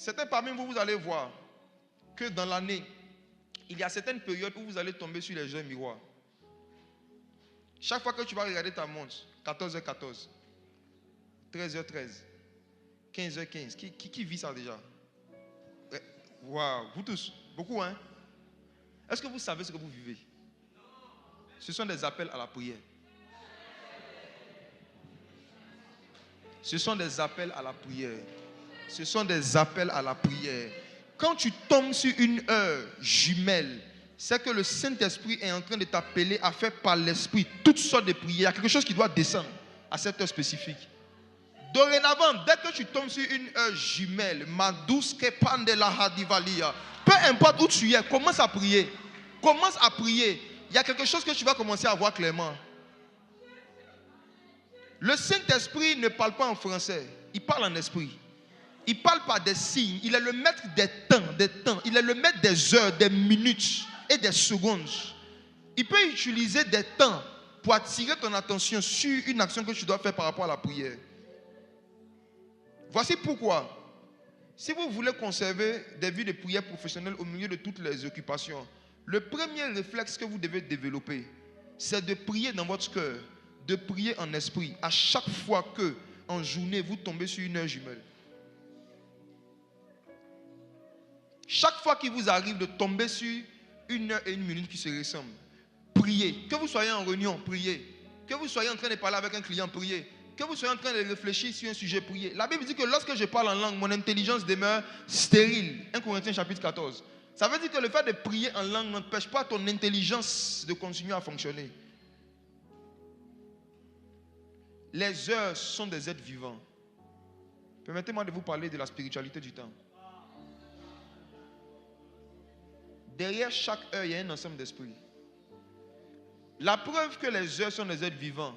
Certains parmi vous, vous allez voir que dans l'année, il y a certaines périodes où vous allez tomber sur les jeux miroirs. Chaque fois que tu vas regarder ta montre, 14h14, 13h13, 15h15, qui vit ça déjà? Waouh, vous tous, beaucoup hein? Est-ce que vous savez ce que vous vivez? Ce sont des appels à la prière. Ce sont des appels à la prière. Ce sont des appels à la prière. Quand tu tombes sur une heure jumelle, c'est que le Saint-Esprit est en train de t'appeler à faire par l'Esprit toutes sortes de prières. Il y a quelque chose qui doit descendre à cette heure spécifique. Dorénavant, dès que tu tombes sur une heure jumelle, peu importe où tu es, commence à prier. Commence à prier. Il y a quelque chose que tu vas commencer à voir clairement. Le Saint-Esprit ne parle pas en français, il parle en esprit. Il parle par des signes. Il est le maître des temps. Il est le maître des heures, des minutes et des secondes. Il peut utiliser des temps pour attirer ton attention sur une action que tu dois faire par rapport à la prière. Voici pourquoi. Si vous voulez conserver des vies de prière professionnelles au milieu de toutes les occupations, le premier réflexe que vous devez développer, c'est de prier dans votre cœur, de prier en esprit à chaque fois que, en journée, vous tombez sur une heure jumelle. Chaque fois qu'il vous arrive de tomber sur une heure et une minute qui se ressemblent, priez. Que vous soyez en réunion, priez. Que vous soyez en train de parler avec un client, priez. Que vous soyez en train de réfléchir sur un sujet, priez. La Bible dit que lorsque je parle en langue, mon intelligence demeure stérile. 1 Corinthiens chapitre 14. Ça veut dire que le fait de prier en langue n'empêche pas ton intelligence de continuer à fonctionner. Les heures sont des êtres vivants. Permettez-moi de vous parler de la spiritualité du temps. Derrière chaque heure, il y a un ensemble d'esprits. La preuve que les heures sont des êtres vivants,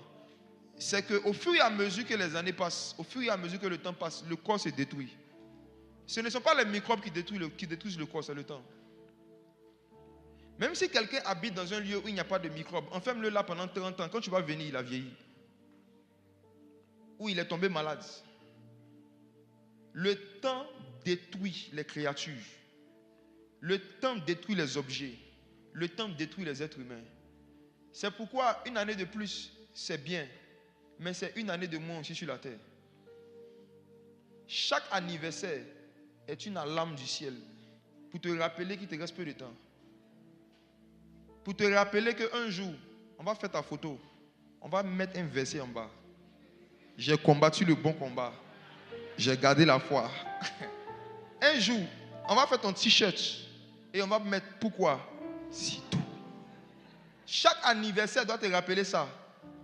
c'est qu'au fur et à mesure que les années passent, au fur et à mesure que le temps passe, le corps se détruit. Ce ne sont pas les microbes qui détruisent le corps, c'est le temps. Même si quelqu'un habite dans un lieu où il n'y a pas de microbes, enferme-le là pendant 30 ans. Quand tu vas venir, il a vieilli. Ou il est tombé malade. Le temps détruit les créatures. Le temps détruit les objets. Le temps détruit les êtres humains. C'est pourquoi une année de plus, c'est bien. Mais c'est une année de moins aussi sur la terre. Chaque anniversaire est une alarme du ciel pour te rappeler qu'il te reste peu de temps. Pour te rappeler qu'un jour, on va faire ta photo. On va mettre un verset en bas. J'ai combattu le bon combat. J'ai gardé la foi. Un jour, on va faire ton t-shirt. Et on va mettre pourquoi? Si tout. Chaque anniversaire doit te rappeler ça.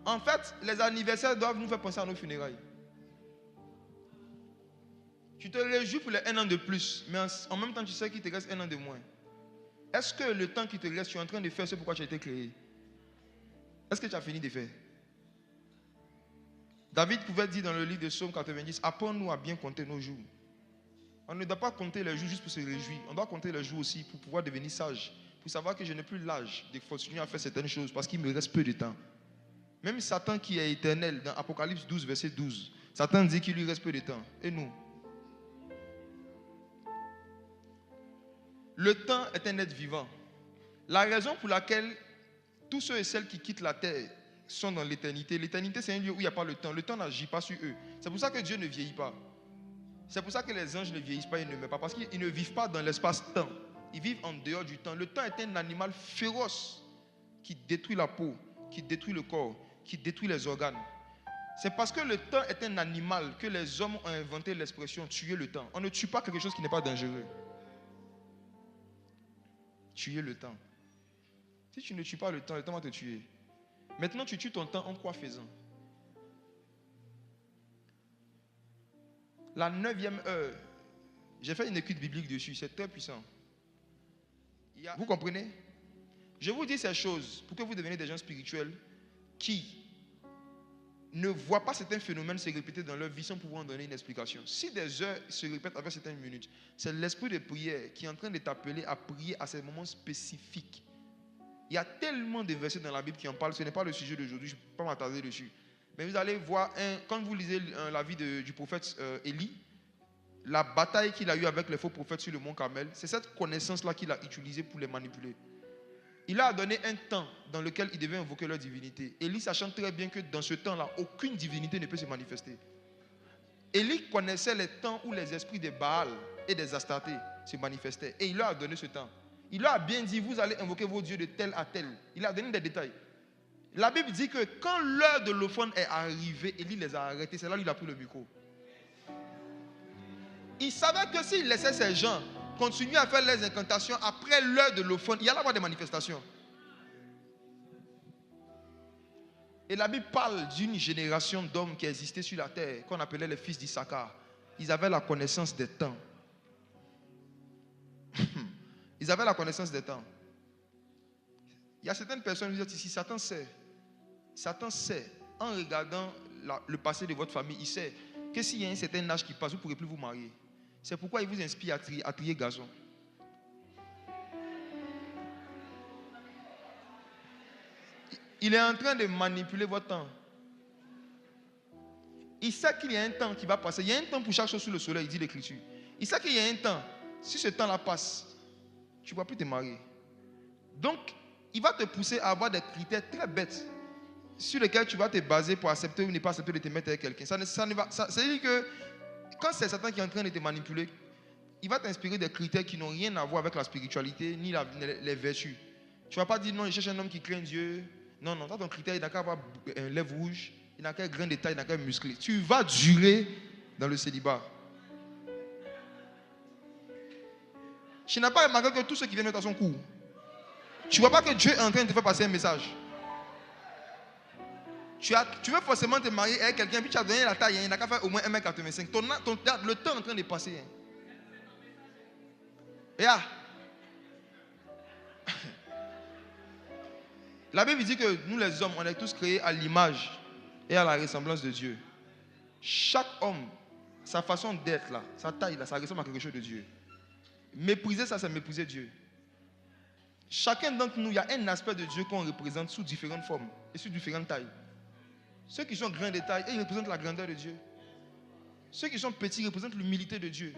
En fait, les anniversaires doivent nous faire penser à nos funérailles. Tu te réjouis pour les 1 an de plus, mais en même temps, tu sais qu'il te reste 1 an de moins. Est-ce que le temps qui te reste, tu es en train de faire ce pourquoi tu as été créé? Est-ce que tu as fini de faire? David pouvait dire dans le livre de Psaume 90, apprends-nous à bien compter nos jours. On ne doit pas compter les jours juste pour se réjouir. On doit compter les jours aussi pour pouvoir devenir sage. Pour savoir que je n'ai plus l'âge de continuer à faire certaines choses parce qu'il me reste peu de temps. Même Satan qui est éternel, dans Apocalypse 12, verset 12, Satan dit qu'il lui reste peu de temps. Et nous? Le temps est un être vivant. La raison pour laquelle tous ceux et celles qui quittent la terre sont dans l'éternité. L'éternité, c'est un lieu où il n'y a pas le temps. Le temps n'agit pas sur eux. C'est pour ça que Dieu ne vieillit pas. C'est pour ça que les anges ne vieillissent pas et ne meurent pas. Parce qu'ils ne vivent pas dans l'espace-temps. Ils vivent en dehors du temps. Le temps est un animal féroce qui détruit la peau, qui détruit le corps, qui détruit les organes. C'est parce que le temps est un animal que les hommes ont inventé l'expression tuer le temps. On ne tue pas quelque chose qui n'est pas dangereux. Tuer le temps. Si tu ne tues pas le temps va te tuer. Maintenant, tu tues ton temps en quoi faisant? La 9e heure, j'ai fait une étude biblique dessus, c'est très puissant. Vous comprenez? Je vous dis ces choses pour que vous deveniez des gens spirituels qui ne voient pas certains phénomènes se répéter dans leur vie sans pouvoir en donner une explication. Si des heures se répètent avec certaines minutes, c'est l'esprit de prière qui est en train de t'appeler à prier à ces moments spécifiques. Il y a tellement de versets dans la Bible qui en parlent, ce n'est pas le sujet d'aujourd'hui, je ne peux pas m'attarder dessus. Mais vous allez voir, quand vous lisez la vie du prophète Élie, la bataille qu'il a eue avec les faux prophètes sur le mont Carmel, c'est cette connaissance-là qu'il a utilisée pour les manipuler. Il leur a donné un temps dans lequel ils devaient invoquer leur divinité. Élie sachant très bien que dans ce temps-là, aucune divinité ne peut se manifester. Élie connaissait les temps où les esprits des Baal et des Astartés se manifestaient. Et il leur a donné ce temps. Il leur a bien dit, vous allez invoquer vos dieux de tel à tel. Il a donné des détails. La Bible dit que quand l'heure de l'offrande est arrivée, Élie les a arrêtés. C'est là qu'il a pris le micro. Il savait que s'il laissait ces gens continuer à faire les incantations après l'heure de l'offrande, il y allait avoir des manifestations. Et la Bible parle d'une génération d'hommes qui existait sur la terre, qu'on appelait les fils d'Issachar. Ils avaient la connaissance des temps. Ils avaient la connaissance des temps. Il y a certaines personnes qui disent ici, Satan sait. Satan sait, en regardant le passé de votre famille, il sait que s'il y a un certain âge qui passe, vous ne pourrez plus vous marier. C'est pourquoi il vous inspire à trier gazon. Il est en train de manipuler votre temps. Il sait qu'il y a un temps qui va passer. Il y a un temps pour chaque chose sous le soleil, dit l'Écriture. Il sait qu'il y a un temps. Si ce temps-là passe, tu ne vas plus te marier. Donc, il va te pousser à avoir des critères très bêtes sur lesquels tu vas te baser pour accepter ou ne pas accepter de te mettre avec quelqu'un. C'est-à-dire que quand c'est Satan qui est en train de te manipuler, il va t'inspirer des critères qui n'ont rien à voir avec la spiritualité ni les vertus. Tu ne vas pas dire non, je cherche un homme qui craint Dieu. Non, non, ton critère, il n'a qu'à avoir un lèvre rouge, il n'a qu'à être grand de taille, il n'a qu'à être musclé. Tu vas durer dans le célibat. Je n'ai pas remarqué que tous ceux qui viennent à son cours, tu ne vois pas que Dieu est en train de te faire passer un message. Tu veux forcément te marier avec quelqu'un, puis tu as donné la taille, il n'a qu'à faire au moins 1m85. Le temps est en train de passer. La Bible dit que nous les hommes, on est tous créés à l'image et à la ressemblance de Dieu. Chaque homme, sa façon d'être là, sa taille là, ça ressemble à quelque chose de Dieu. Mépriser ça, c'est mépriser Dieu. Chacun d'entre nous, il y a un aspect de Dieu qu'on représente sous différentes formes et sous différentes tailles. Ceux qui sont grands de taille, ils représentent la grandeur de Dieu. Ceux qui sont petits représentent l'humilité de Dieu.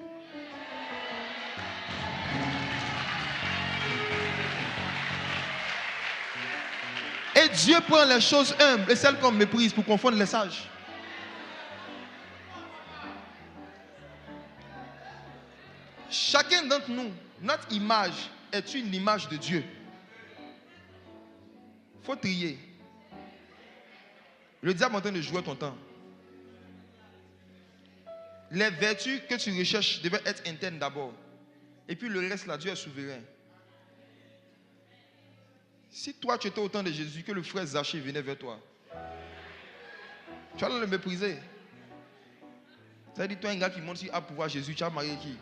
Et Dieu prend les choses humbles et celles qu'on méprise pour confondre les sages. Chacun d'entre nous, notre image est une image de Dieu. Il faut trier. Le diable est en train de jouer ton temps. Les vertus que tu recherches devaient être internes d'abord. Et puis le reste, là, Dieu est souverain. Si toi, tu étais au temps de Jésus, que le frère Zachée venait vers toi, tu vas le mépriser. Ça veut dire, toi, un gars qui monte sur à pouvoir Jésus, tu as marié qui?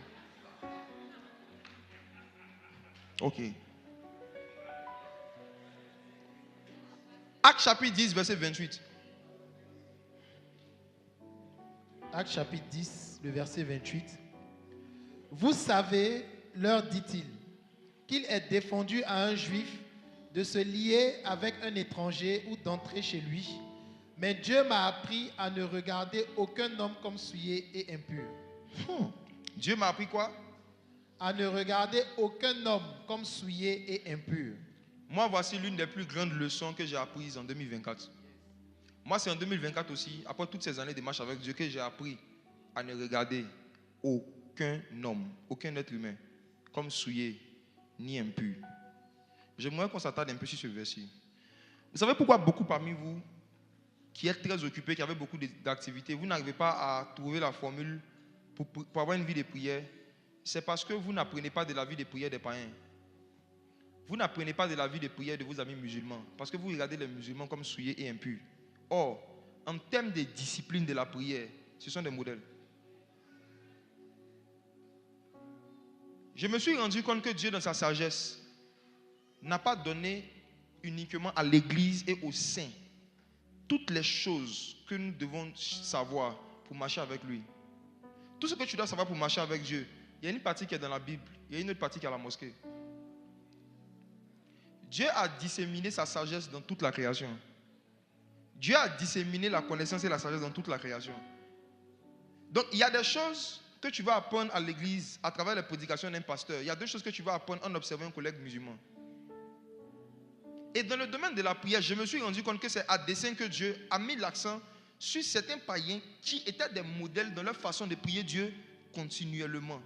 Ok. Actes chapitre 10, verset 28. Actes chapitre 10, le verset 28. Vous savez, leur dit-il, qu'il est défendu à un juif de se lier avec un étranger ou d'entrer chez lui. Mais Dieu m'a appris à ne regarder aucun homme comme souillé et impur. Dieu m'a appris quoi? À ne regarder aucun homme comme souillé et impur. Moi, voici l'une des plus grandes leçons que j'ai apprises en 2024. Moi, c'est en 2024 aussi, après toutes ces années de marche avec Dieu, que j'ai appris à ne regarder aucun homme, aucun être humain, comme souillé ni impur. J'aimerais qu'on s'attarde un peu sur ce verset. Vous savez pourquoi beaucoup parmi vous, qui êtes très occupés, qui avez beaucoup d'activités, vous n'arrivez pas à trouver la formule pour avoir une vie de prière? C'est parce que vous n'apprenez pas de la vie de prière des païens. Vous n'apprenez pas de la vie de prière de vos amis musulmans, parce que vous regardez les musulmans comme souillés et impurs. Or, en termes de discipline de la prière, ce sont des modèles. Je me suis rendu compte que Dieu, dans sa sagesse, n'a pas donné uniquement à l'Église et aux saints toutes les choses que nous devons savoir pour marcher avec lui. Tout ce que tu dois savoir pour marcher avec Dieu, il y a une partie qui est dans la Bible, il y a une autre partie qui est à la mosquée. Dieu a disséminé sa sagesse dans toute la création. Dieu a disséminé la connaissance et la sagesse dans toute la création. Donc, il y a des choses que tu vas apprendre à l'église à travers les prédications d'un pasteur. Il y a 2 choses que tu vas apprendre en observant un collègue musulman. Et dans le domaine de la prière, je me suis rendu compte que c'est à dessein que Dieu a mis l'accent sur certains païens qui étaient des modèles dans leur façon de prier Dieu continuellement.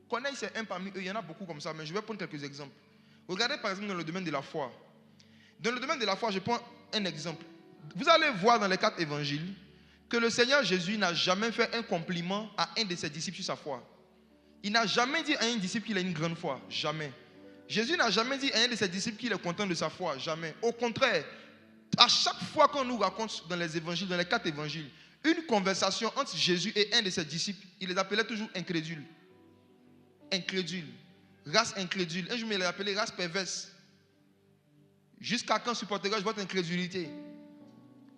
Corneille, c'est un parmi eux, il y en a beaucoup comme ça, mais je vais prendre quelques exemples. Regardez par exemple dans le domaine de la foi. Dans le domaine de la foi, je prends un exemple. Vous allez voir dans les 4 évangiles que le Seigneur Jésus n'a jamais fait un compliment à un de ses disciples sur sa foi. Il n'a jamais dit à un disciple qu'il a une grande foi. Jamais. Jésus n'a jamais dit à un de ses disciples qu'il est content de sa foi. Jamais. Au contraire, à chaque fois qu'on nous raconte dans les évangiles, dans les 4 évangiles, une conversation entre Jésus et un de ses disciples, il les appelait toujours incrédules. Incrédules. Race incrédule. Un jour, il les appelait race perverse. Jusqu'à quand supporterai-je votre incrédulité?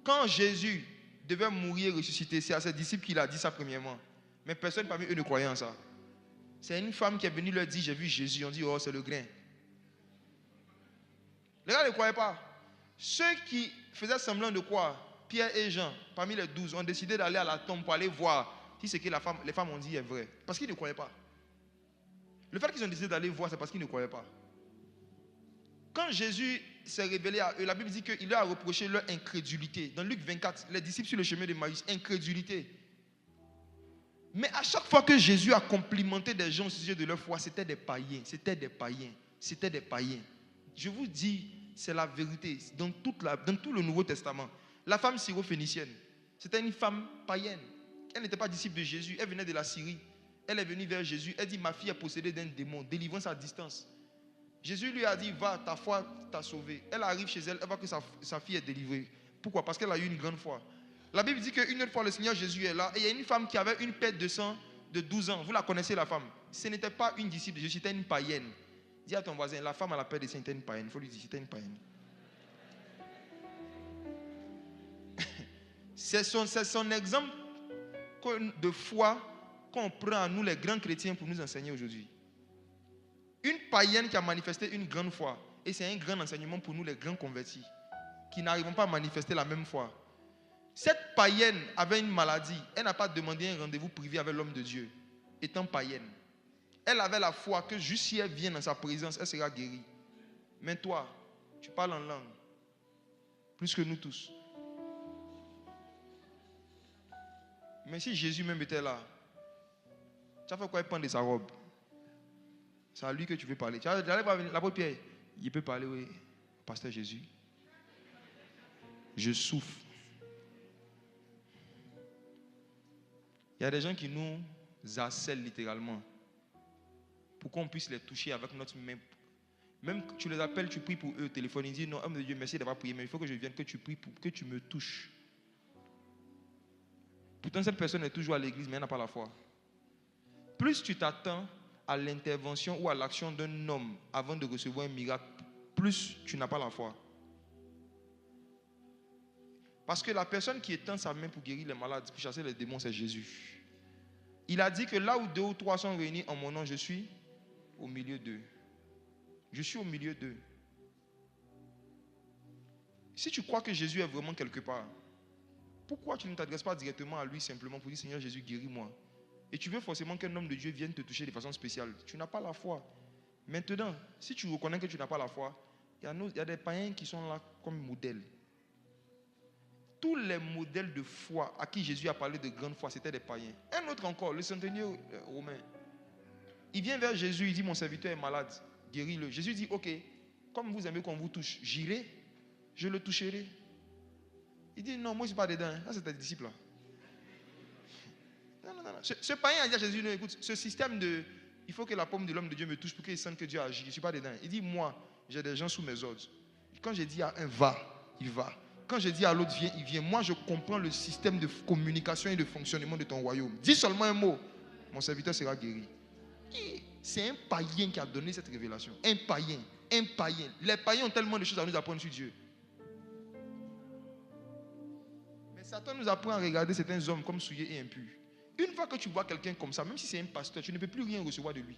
Quand Jésus devait mourir et ressusciter, c'est à ses disciples qu'il a dit ça premièrement. Mais personne parmi eux ne croyait en ça. C'est une femme qui est venue leur dire, j'ai vu Jésus. On dit, oh, c'est le grain. Les gars ne croyaient pas. Ceux qui faisaient semblant de croire, Pierre et Jean, parmi les 12, ont décidé d'aller à la tombe pour aller voir si ce que les femmes ont dit est vrai. Parce qu'ils ne croyaient pas. Le fait qu'ils ont décidé d'aller voir, c'est parce qu'ils ne croyaient pas. Quand Jésus s'est révélé à eux, la Bible dit qu'il leur a reproché leur incrédulité. Dans Luc 24, les disciples sur le chemin de Maïs, incrédulité. Mais à chaque fois que Jésus a complimenté des gens au sujet de leur foi, c'était des païens, c'était des païens, c'était des païens. Je vous dis, c'est la vérité. Dans tout le Nouveau Testament, la femme syro-phénicienne, c'était une femme païenne. Elle n'était pas disciple de Jésus, elle venait de la Syrie. Elle est venue vers Jésus, elle dit, ma fille est possédée d'un démon, délivrance à distance. Jésus lui a dit, va, ta foi t'a sauvé. Elle arrive chez elle, elle voit que sa fille est délivrée. Pourquoi? Parce qu'elle a eu une grande foi. La Bible dit qu'une autre fois, le Seigneur Jésus est là, et il y a une femme qui avait une perte de sang de 12 ans. Vous la connaissez, la femme? Ce n'était pas une disciple de Jésus, c'était une païenne. Dis à ton voisin, la femme à la perte de sang était une païenne. Il faut lui dire, c'était une païenne. C'est son exemple de foi qu'on prend à nous, les grands chrétiens, pour nous enseigner aujourd'hui. Une païenne qui a manifesté une grande foi. Et c'est un grand enseignement pour nous, les grands convertis, qui n'arrivons pas à manifester la même foi. Cette païenne avait une maladie. Elle n'a pas demandé un rendez-vous privé avec l'homme de Dieu, étant païenne. Elle avait la foi que juste si elle vient dans sa présence, elle sera guérie. Mais toi, tu parles en langue, plus que nous tous. Mais si Jésus même était là, tu as fait quoi? Il prend de sa robe. C'est à lui que tu veux parler. Tu allais voir l'apôtre Pierre. Il peut parler, oui. Pasteur Jésus. Je souffre. Il y a des gens qui nous harcèlent littéralement pour qu'on puisse les toucher avec notre main. Même tu les appelles, tu pries pour eux au téléphone. Ils disent non, homme de Dieu, merci d'avoir prié, mais il faut que je vienne, que tu pries pour que tu me touches. Pourtant, cette personne est toujours à l'église, mais elle n'a pas la foi. Plus tu t'attends à l'intervention ou à l'action d'un homme avant de recevoir un miracle, plus tu n'as pas la foi. Parce que la personne qui étend sa main pour guérir les malades, pour chasser les démons, c'est Jésus. Il a dit que là où 2 ou 3 sont réunis en mon nom, je suis au milieu d'eux. Je suis au milieu d'eux. Si tu crois que Jésus est vraiment quelque part, pourquoi tu ne t'adresses pas directement à lui simplement pour dire Seigneur Jésus, guéris-moi? Et tu veux forcément qu'un homme de Dieu vienne te toucher de façon spéciale. Tu n'as pas la foi. Maintenant, si tu reconnais que tu n'as pas la foi, il y a des païens qui sont là comme modèles. Tous les modèles de foi à qui Jésus a parlé de grande foi, c'était des païens. Un autre encore, le centenier romain. Il vient vers Jésus, il dit mon serviteur est malade, guéris-le. Jésus dit ok, comme vous aimez qu'on vous touche, j'irai, je le toucherai. Il dit non, moi je ne suis pas dedans. Ça c'est tes disciples là. Non. Ce païen a dit à Jésus, non, écoute, ce système de il faut que la paume de l'homme de Dieu me touche pour qu'il sente que Dieu agit. Je ne suis pas dedans. Il dit moi, j'ai des gens sous mes ordres. Quand je dis à un va, il va. Quand je dis à l'autre viens, il vient. Moi je comprends le système de communication et de fonctionnement de ton royaume. Dis seulement un mot, mon serviteur sera guéri. C'est un païen qui a donné cette révélation. Un païen. Les païens ont tellement de choses à nous apprendre sur Dieu. Mais Satan nous apprend à regarder certains hommes comme souillés et impurs. Une fois que tu vois quelqu'un comme ça, même si c'est un pasteur, tu ne peux plus rien recevoir de lui.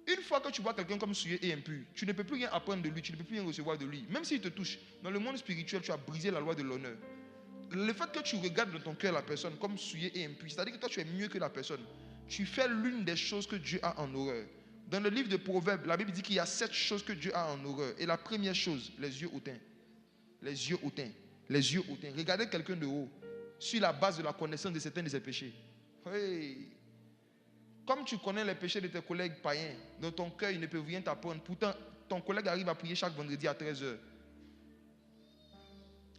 Une fois que tu vois quelqu'un comme souillé et impur, tu ne peux plus rien apprendre de lui, tu ne peux plus rien recevoir de lui. Même s'il te touche, dans le monde spirituel, tu as brisé la loi de l'honneur. Le fait que tu regardes dans ton cœur la personne comme souillé et impur, c'est-à-dire que toi tu es mieux que la personne. tu fais l'une des choses que Dieu a en horreur. Dans le livre de Proverbes, la Bible dit qu'il y a 7 choses que Dieu a en horreur. Et la première chose, les yeux hautains. Les yeux hautains. Les yeux hautains. Regardez quelqu'un de haut, sur la base de la connaissance de certains de ses péchés. Hey. Comme tu connais les péchés de tes collègues païens, dans ton cœur, ils ne peuvent rien t'apprendre. Pourtant, ton collègue arrive à prier chaque vendredi à 13h.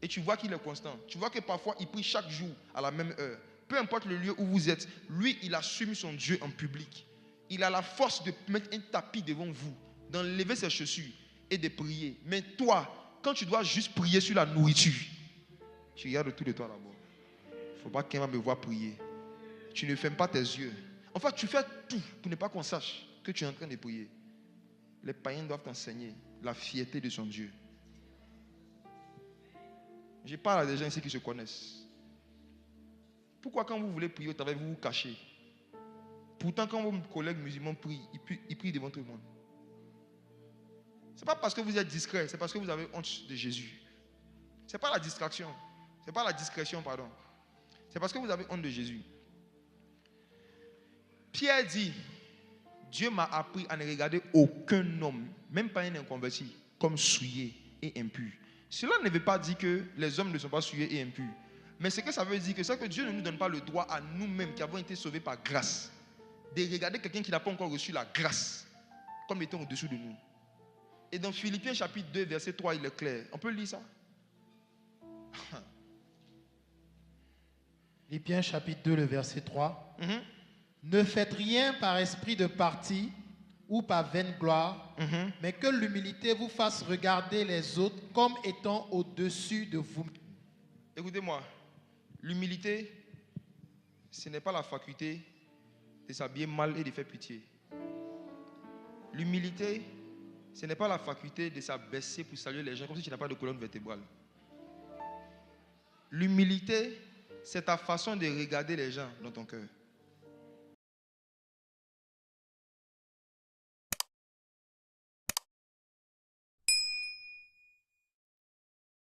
Et tu vois qu'il est constant. Tu vois que parfois, il prie chaque jour à la même heure. Peu importe le lieu où vous êtes, lui, il assume son Dieu en public. Il a la force de mettre un tapis devant vous, d'enlever ses chaussures et de prier. Mais toi, quand tu dois juste prier sur la nourriture, tu regardes autour de toi d'abord. Il ne faut pas qu'un me voit prier. Tu ne fermes pas tes yeux. En fait, tu fais tout pour ne pas qu'on sache que tu es en train de prier. Les païens doivent t'enseigner la fierté de son Dieu. Je parle à des gens ici qui se connaissent. Pourquoi quand vous voulez prier au travail, vous vous cachez? Pourtant, quand vos collègues musulmans prient, ils prient devant tout le monde. Ce n'est pas parce que vous êtes discret, c'est parce que vous avez honte de Jésus. Ce n'est pas la distraction. Ce n'est pas la discrétion, pardon. C'est parce que vous avez honte de Jésus. Pierre dit, Dieu m'a appris à ne regarder aucun homme, même pas un inconverti, comme souillé et impur. Cela ne veut pas dire que les hommes ne sont pas souillés et impurs. Mais ce que ça veut dire, c'est que Dieu ne nous donne pas le droit à nous-mêmes qui avons été sauvés par grâce, de regarder quelqu'un qui n'a pas encore reçu la grâce comme étant au-dessous de nous. Et dans Philippiens chapitre 2, verset 3, il est clair. On peut lire ça? Philippiens chapitre 2, le verset 3. Ne faites rien par esprit de parti ou par vaine gloire, mais que l'humilité vous fasse regarder les autres comme étant au-dessus de vous. Écoutez-moi, l'humilité, ce n'est pas la faculté de s'habiller mal et de faire pitié. L'humilité, ce n'est pas la faculté de s'abaisser pour saluer les gens comme si tu n'as pas de colonne vertébrale. L'humilité, c'est ta façon de regarder les gens dans ton cœur.